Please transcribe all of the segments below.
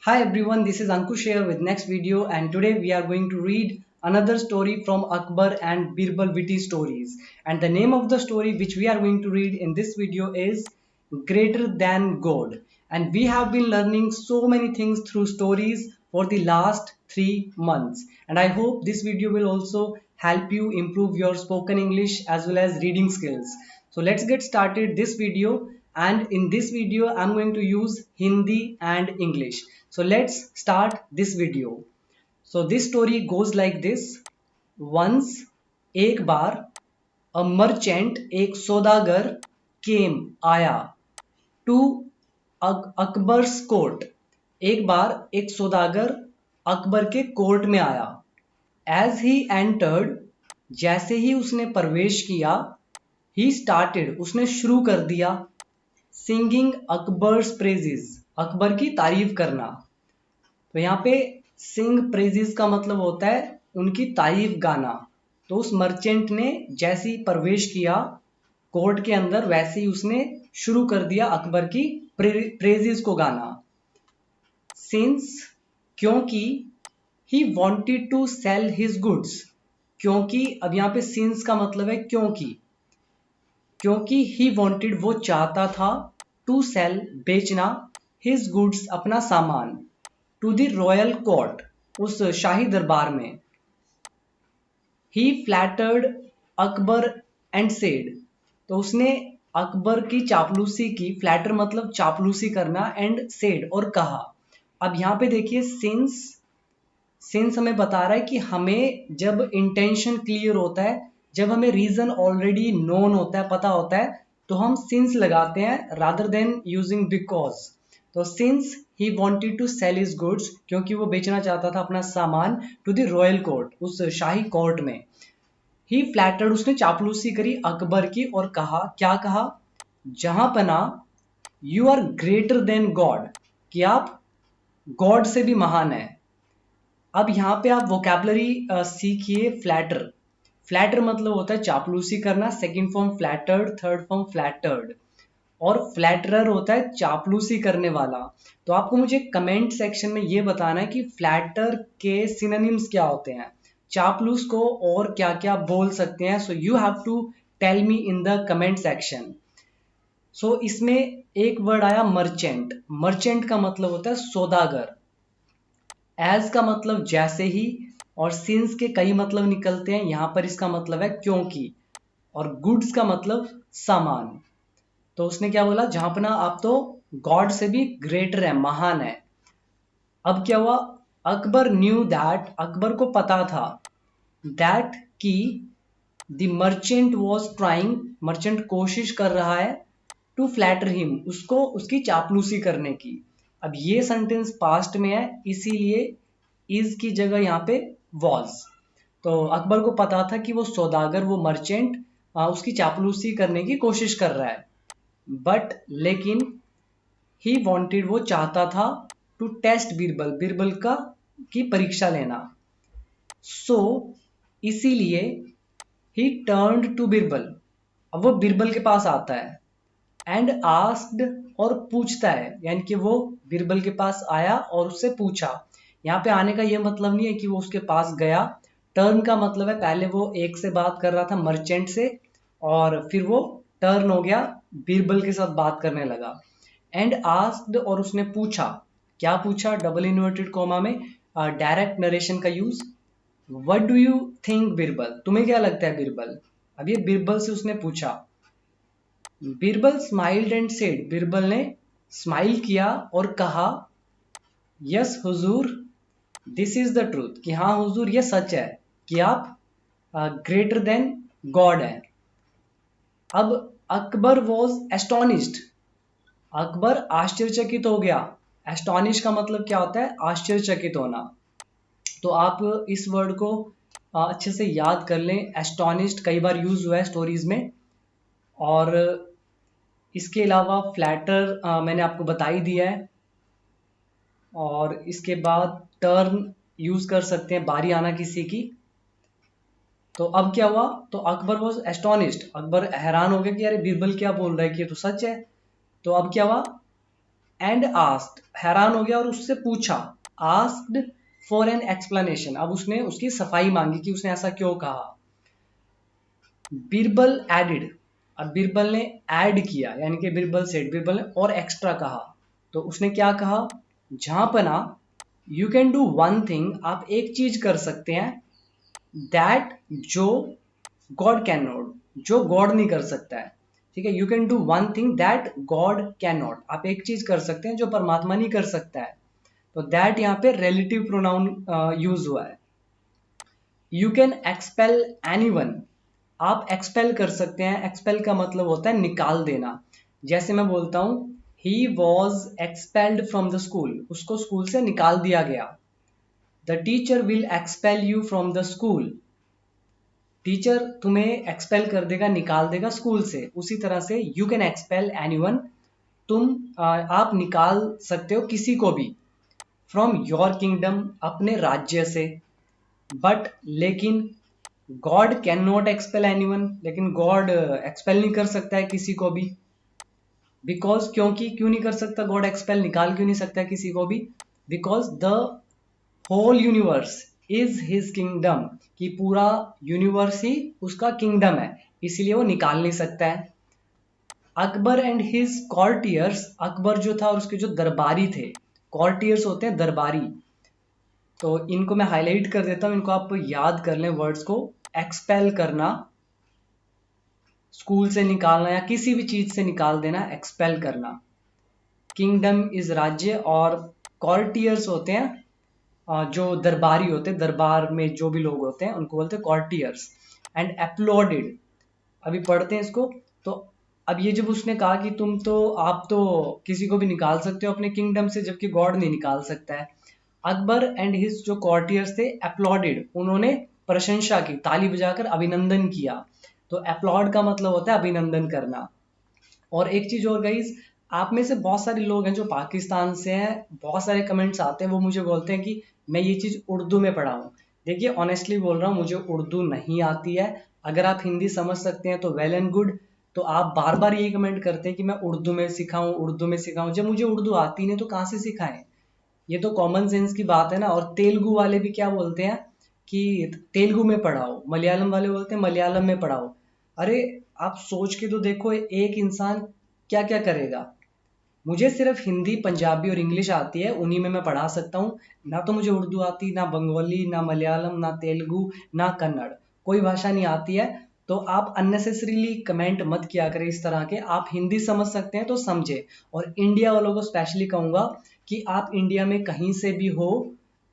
Hi everyone, this is Ankush here with next video, and today we are going to read another story from Akbar and Birbal witty stories. And the name of the story which we are going to read in this video is Greater Than God. And we have been learning so many things through stories for the last 3 months. And I hope this video will also help you improve your spoken English as well as reading skills. So let's get started this video, and in this video I'm going to use Hindi and English. So let's start this video. So this story goes like this. Once, एक बार, a merchant, एक सौदागर, came, आया, to Akbar's court. एक बार एक सौदागर अकबर के court में आया. As he entered, जैसे ही उसने प्रवेश किया, ही स्टार्टेड, उसने शुरू कर दिया, सिंगिंग अकबर्स प्रेजेस, अकबर की तारीफ करना. तो यहाँ पे सिंग प्रेजेस का मतलब होता है उनकी तारीफ गाना. तो उस मर्चेंट ने जैसे ही प्रवेश किया कोर्ट के अंदर, वैसे ही उसने शुरू कर दिया अकबर की प्रेजेस को गाना. सिंस, क्योंकि, he wanted to sell his goods, क्योंकि, अब यहाँ पे सिंस का मतलब है क्योंकि ही वॉन्टेड, वो चाहता था, टू सेल, बेचना, हिज गुड्स, अपना सामान, टू द रॉयल कोर्ट, उस शाही दरबार में. ही फ्लैटर्ड अकबर एंड सेड, तो उसने अकबर की चापलूसी की. फ्लैटर मतलब चापलूसी करना, एंड सेड, और कहा. अब यहाँ पे देखिए सिंस हमें बता रहा है कि हमें जब इंटेंशन क्लियर होता है, जब हमें रीजन ऑलरेडी नोन होता है, पता होता है, तो हम सिंस लगाते हैं रादर देन यूजिंग बिकॉज. तो since he wanted to sell his goods, क्योंकि वो बेचना चाहता था अपना सामान, टू द रॉयल कोर्ट, उस शाही कोर्ट में. ही फ्लैटर्ड, उसने चापलूसी करी अकबर की, और कहा, क्या कहा, जहां पना, you are greater than God, कि आप गॉड से भी महान है. अब यहाँ पे आप वोकैबलरी सीखिए. फ्लैटर मतलब होता है चापलूसी करना, second form flattered, third form flattered, और फ्लैटरर होता है चापलूसी करने वाला. तो आपको मुझे कमेंट सेक्शन में ये बताना है कि फ्लैटर के सिनोनिम्स क्या होते हैं, चापलूस को और क्या क्या बोल सकते हैं. So you have to tell me in the comment section. So इसमें एक वर्ड आया मर्चेंट का मतलब होता है सौदागर. एज का मतलब जैसे ही, और सिंस के कई मतलब निकलते हैं. यहां पर इसका मतलब है क्योंकि, और गुड्स का मतलब सामान. तो उसने क्या बोला, जहां पर ना आप तो गॉड से भी ग्रेटर है, महान है. अब क्या हुआ, अकबर न्यू दैट, अकबर को पता था, दैट की, the merchant was trying, merchant कोशिश कर रहा है, टू फ्लैटर हिम, उसको उसकी चापलूसी करने की. अब ये सेंटेंस पास्ट में है, इसीलिए इज की जगह यहाँ पे वॉज. तो अकबर को पता था कि वो सौदागर, वो मर्चेंट उसकी चापलूसी करने की कोशिश कर रहा है. बट लेकिन, ही वॉन्टेड, वो चाहता था, टू टेस्ट बीरबल, बीरबल का की परीक्षा लेना. सो इसीलिए, ही टर्न्ड टू बीरबल, अब वो बीरबल के पास आता है, एंड आस्क्ड, और पूछता है, यानी कि वो बीरबल के पास आया और उससे पूछा. यहाँ पे आने का ये मतलब नहीं है कि वो उसके पास गया. टर्न का मतलब है पहले वो एक से बात कर रहा था, मर्चेंट से, और फिर वो टर्न हो गया, बीरबल के साथ बात करने लगा. एंड आस्क्ड, और उसने पूछा, क्या पूछा, डबल इन्वर्टेड कॉमा में डायरेक्ट नरेशन का use. What do you think Birbal, तुम्हें क्या लगता है बीरबल. अब ये बीरबल से उसने पूछा. Birbal smiled and said, Birbal ने स्माइल किया और कहा, yes Hazur, this is the truth, कि हाँ हुजूर, ये सच है कि आप ग्रेटर देन गॉड है. अब अकबर वॉज एस्टोनिश्ड, अकबर आश्चर्यचकित हो गया. एस्टोनिश का मतलब क्या होता है, आश्चर्यचकित होना. तो आप इस वर्ड को अच्छे से याद कर लें. एस्टोनिश्ड कई बार यूज हुआ है स्टोरीज में. और इसके अलावा फ्लैटर मैंने आपको बता ही दिया है. और इसके बाद टर्न यूज कर सकते हैं, बारी आना किसी की. तो अब क्या हुआ, तो अकबर वॉज एस्टोनिश्ड, अकबर हैरान हो गया कि यार बीरबल क्या बोल रहा है, कि ये तो सच है. तो अब क्या हुआ, एंड आस्क्ड, हैरान हो गया और उससे पूछा, आस्क्ड फॉर एन एक्सप्लेनेशन, अब उसने उसकी सफाई मांगी कि उसने ऐसा क्यों कहा। बीरबल एडिड, अब बीरबल ने ऐड किया, यानी कि बीरबल सेड, बीरबल ने और एक्स्ट्रा कहा। तो उसने क्या कहा, झांपना, you can do one thing, आप एक चीज कर सकते हैं, दैट जो गॉड कैन नॉट, जो गॉड नहीं कर सकता है। ठीक है, you can do one thing that God cannot, आप एक चीज कर सकते हैं जो परमात्मा नहीं कर सकता है। तो दैट यहाँ पे रिलेटिव प्रोनाउन यूज हुआ है। यू कैन एक्सपेल एनीवन, आप एक्सपेल कर सकते हैं, एक्सपेल का मतलब होता है निकाल देना। जैसे मैं बोलता हूं, he was expelled from the school, उसको स्कूल से निकाल दिया गया। The teacher will expel you from the school, teacher तुम्हें एक्सपेल कर देगा, निकाल देगा स्कूल से। उसी तरह से यू कैन एक्सपेल एनीवन, तुम आप निकाल सकते हो किसी को भी, फ्रॉम योर किंगडम, अपने राज्य से। बट लेकिन God can not expel anyone, लेकिन गॉड एक्सपेल नहीं कर सकता है किसी को भी। बिकॉज, क्योंकि, क्यों नहीं कर सकता गॉड एक्सपेल, निकाल क्यों नहीं सकता है किसी को भी, because the whole universe is his kingdom, कि पूरा यूनिवर्स ही उसका किंगडम है, इसीलिए वो निकाल नहीं सकता है। अकबर एंड हिज कॉर्टियर्स, अकबर जो था और उसके जो दरबारी थे, कॉर्टियर्स होते हैं दरबारी, तो इनको मैं हाईलाइट कर देता हूं, इनको आप याद कर लें वर्ड्स को। एक्सपेल करना, स्कूल से निकालना या किसी भी चीज से निकाल देना, एक्सपेल करना। किंगडम इज राज्य, और कॉर्टियर्स होते हैं जो दरबारी होते हैं, दरबार में जो भी लोग होते हैं उनको बोलते हैं कॉर्टियर्स। एंड अपलॉडेड, अभी पढ़ते हैं इसको। तो अब ये जब उसने कहा कि तुम तो, आप तो किसी को भी निकाल सकते हो अपने किंगडम से, जबकि गॉड नहीं निकाल सकता है। अकबर एंड हिज जो कॉर्टियर्स थे, अपलॉडेड, उन्होंने प्रशंसा की, ताली बजाकर अभिनंदन किया। तो अपलॉड का मतलब होता है अभिनंदन करना। और एक चीज और गाइस, आप में से बहुत सारे लोग हैं जो पाकिस्तान से हैं, बहुत सारे कमेंट्स आते हैं, वो मुझे बोलते हैं कि मैं ये चीज उर्दू में पढ़ा हूँ। देखिए, ऑनेस्टली बोल रहा हूँ, मुझे उर्दू नहीं आती है। अगर आप हिंदी समझ सकते हैं तो वेल एंड गुड। तो आप बार बार यही कमेंट करते हैं कि मैं उर्दू में सिखाऊं, उर्दू में सिखाऊं, जब मुझे उर्दू आती नहीं तो कहाँ से सिखाएं। ये तो कॉमन सेंस की बात है ना। और तेलुगु वाले भी क्या बोलते हैं कि तेलुगु में पढ़ाओ, मलयालम वाले बोलते हैं मलयालम में पढ़ाओ। अरे, आप सोच के तो देखो, एक इंसान क्या क्या करेगा। मुझे सिर्फ हिंदी, पंजाबी और इंग्लिश आती है, उन्हीं में मैं पढ़ा सकता हूँ। ना तो मुझे उर्दू आती, ना बंगाली, ना मलयालम, ना तेलुगु, ना कन्नड़, कोई भाषा नहीं आती है। तो आप अननेसेसरीली कमेंट मत किया करें इस तरह के। आप हिंदी समझ सकते हैं तो समझे। और इंडिया वालों को स्पेशली कहूंगा कि आप इंडिया में कहीं से भी हो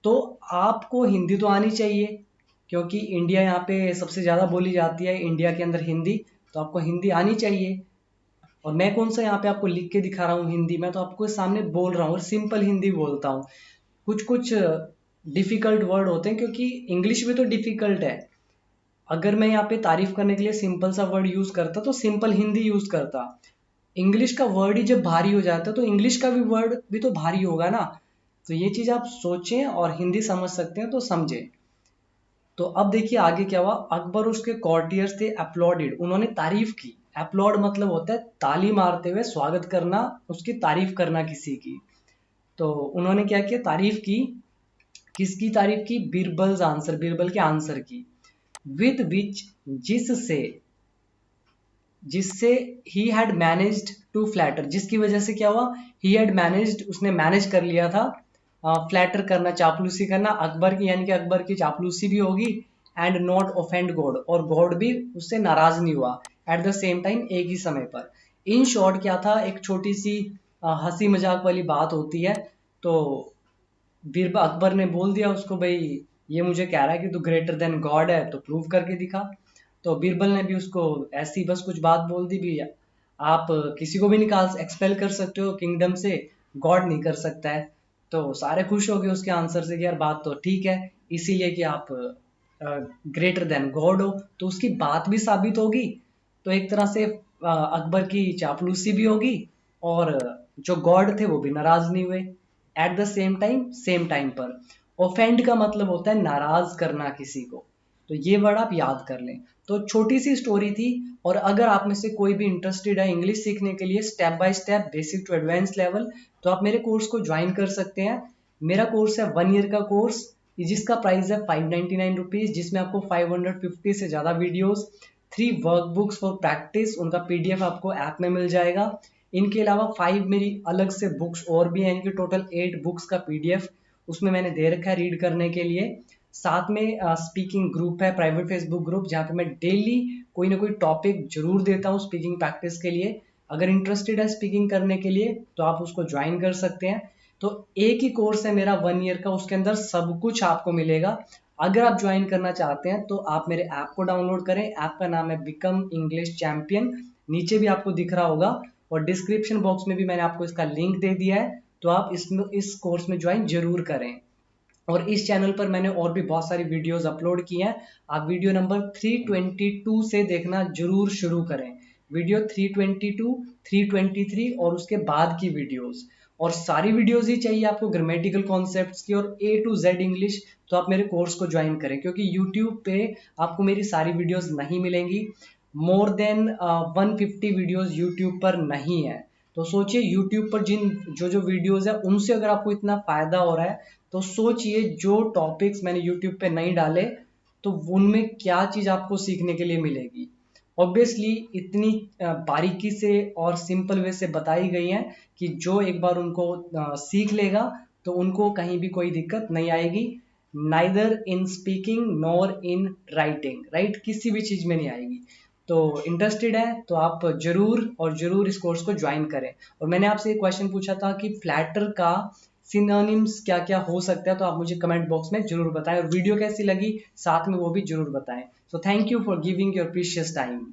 तो आपको हिंदी तो आनी चाहिए, क्योंकि इंडिया यहाँ पे सबसे ज़्यादा बोली जाती है, इंडिया के अंदर हिंदी। तो आपको हिंदी आनी चाहिए। और मैं कौन सा यहाँ पे आपको लिख के दिखा रहा हूँ हिंदी, मैं तो आपको सामने बोल रहा हूँ और सिंपल हिंदी बोलता हूँ। कुछ कुछ डिफिकल्ट वर्ड होते हैं, क्योंकि इंग्लिश भी तो डिफिकल्ट है। अगर मैं यहाँ पे तारीफ करने के लिए सिंपल सा वर्ड यूज करता तो सिंपल हिंदी यूज करता। इंग्लिश का वर्ड ही जब भारी हो जाता है तो इंग्लिश का भी वर्ड भी तो भारी होगा ना। तो ये चीज आप सोचें, और हिंदी समझ सकते हैं तो समझें। तो अब देखिए आगे क्या हुआ। अकबर, उसके कॉर्टियर्स थे, अपलॉडेड, उन्होंने तारीफ की। अपलॉड मतलब होता है ताली मारते हुए स्वागत करना, उसकी तारीफ करना किसी की। तो उन्होंने क्या किया, तारीफ की। किसकी तारीफ की, बीरबल्स आंसर, बीरबल के आंसर की। विद विच, जिससे, जिससे he had managed to flatter, जिसकी वजह से क्या हुआ, ही हैड मैनेज्ड, उसने मैनेज कर लिया था फ्लैटर करना, चापलूसी करना अकबर की, यानी कि अकबर की चापलूसी भी होगी। एंड नॉट ऑफेंड गॉड, और गॉड भी उससे नाराज नहीं हुआ एट द सेम टाइम, एक ही समय पर। इन शॉर्ट क्या था, एक छोटी सी हंसी मजाक वाली बात होती है। तो बीरबल, अकबर ने बोल दिया उसको, भाई ये मुझे कह रहा है कि तू ग्रेटर देन गॉड है, तो प्रूव करके दिखा। तो बीरबल ने भी उसको ऐसी बस कुछ बात बोल दी भी, आप किसी को भी निकाल, एक्सपेल कर सकते हो किंगडम से, गॉड नहीं कर सकता है। तो सारे खुश हो गए उसके आंसर से कि यार बात तो ठीक है, इसीलिए कि आप ग्रेटर देन गॉड हो, तो उसकी बात भी साबित होगी। तो एक तरह से अकबर की चापलूसी भी होगी, और जो गॉड थे वो भी नाराज नहीं हुए at the same time, same time पर। ऑफेंड का मतलब होता है नाराज करना किसी को। तो ये वर्ड आप याद कर लें। तो छोटी सी स्टोरी थी, और अगर आप में से कोई भी इंटरेस्टेड है इंग्लिश सीखने के लिए step by step basic to advance level, तो आप मेरे कोर्स को ज्वाइन कर सकते हैं। मेरा कोर्स है 1 ईयर का कोर्स, जिसका प्राइस है 599 रुपीज़, जिसमें आपको 550 से ज़्यादा वीडियोस, 3 वर्कबुक्स फॉर प्रैक्टिस, उनका पीडीएफ आपको ऐप में मिल जाएगा। इनके अलावा 5 मेरी अलग से बुक्स और भी हैं, इनके टोटल 8 बुक्स का पीडीएफ उसमें मैंने दे रखा है रीड करने के लिए। साथ में स्पीकिंग ग्रुप है, प्राइवेट फेसबुक ग्रुप, जहाँ पे मैं डेली कोई ना कोई टॉपिक जरूर देता हूँ स्पीकिंग प्रैक्टिस के लिए। अगर इंटरेस्टेड है स्पीकिंग करने के लिए तो आप उसको ज्वाइन कर सकते हैं। तो एक ही कोर्स है मेरा 1 ईयर का, उसके अंदर सब कुछ आपको मिलेगा। अगर आप ज्वाइन करना चाहते हैं तो आप मेरे ऐप को डाउनलोड करें। ऐप का नाम है बिकम इंग्लिश चैंपियन, नीचे भी आपको दिख रहा होगा, और डिस्क्रिप्शन बॉक्स में भी मैंने आपको इसका लिंक दे दिया है। तो आप इसमें इस कोर्स में ज्वाइन जरूर करें। और इस चैनल पर मैंने और भी बहुत सारी वीडियोस अपलोड की हैं। आप वीडियो नंबर 322 से देखना जरूर शुरू करें। वीडियो 322, 323 और उसके बाद की वीडियोस, और सारी वीडियोस ही चाहिए आपको ग्रामेटिकल कॉन्सेप्ट्स की और A to Z इंग्लिश, तो आप मेरे कोर्स को ज्वाइन करें, क्योंकि यूट्यूब पे आपको मेरी सारी वीडियोस नहीं मिलेंगी। मोर देन 150 वीडियोस यूट्यूब पर नहीं है। तो सोचिए यूट्यूब पर जिन जो जो वीडियोस है उनसे अगर आपको इतना फायदा हो रहा है, तो सोचिए जो टॉपिक्स मैंने यूट्यूब पे नहीं डाले तो उनमें क्या चीज़ आपको सीखने के लिए मिलेगी। ऑब्वियसली इतनी बारीकी से और सिंपल वे से बताई गई हैं कि जो एक बार उनको सीख लेगा तो उनको कहीं भी कोई दिक्कत नहीं आएगी, neither in speaking nor in writing, right, किसी भी चीज़ में नहीं आएगी। तो इंटरेस्टेड है तो आप जरूर और जरूर इस कोर्स को ज्वाइन करें। और मैंने आपसे एक क्वेश्चन पूछा था कि फ्लैटर का सिनोनिम्स क्या क्या हो सकता है, तो आप मुझे कमेंट बॉक्स में जरूर बताएं, और वीडियो कैसी लगी साथ में वो भी जरूर बताएं। So thank you for giving your precious time.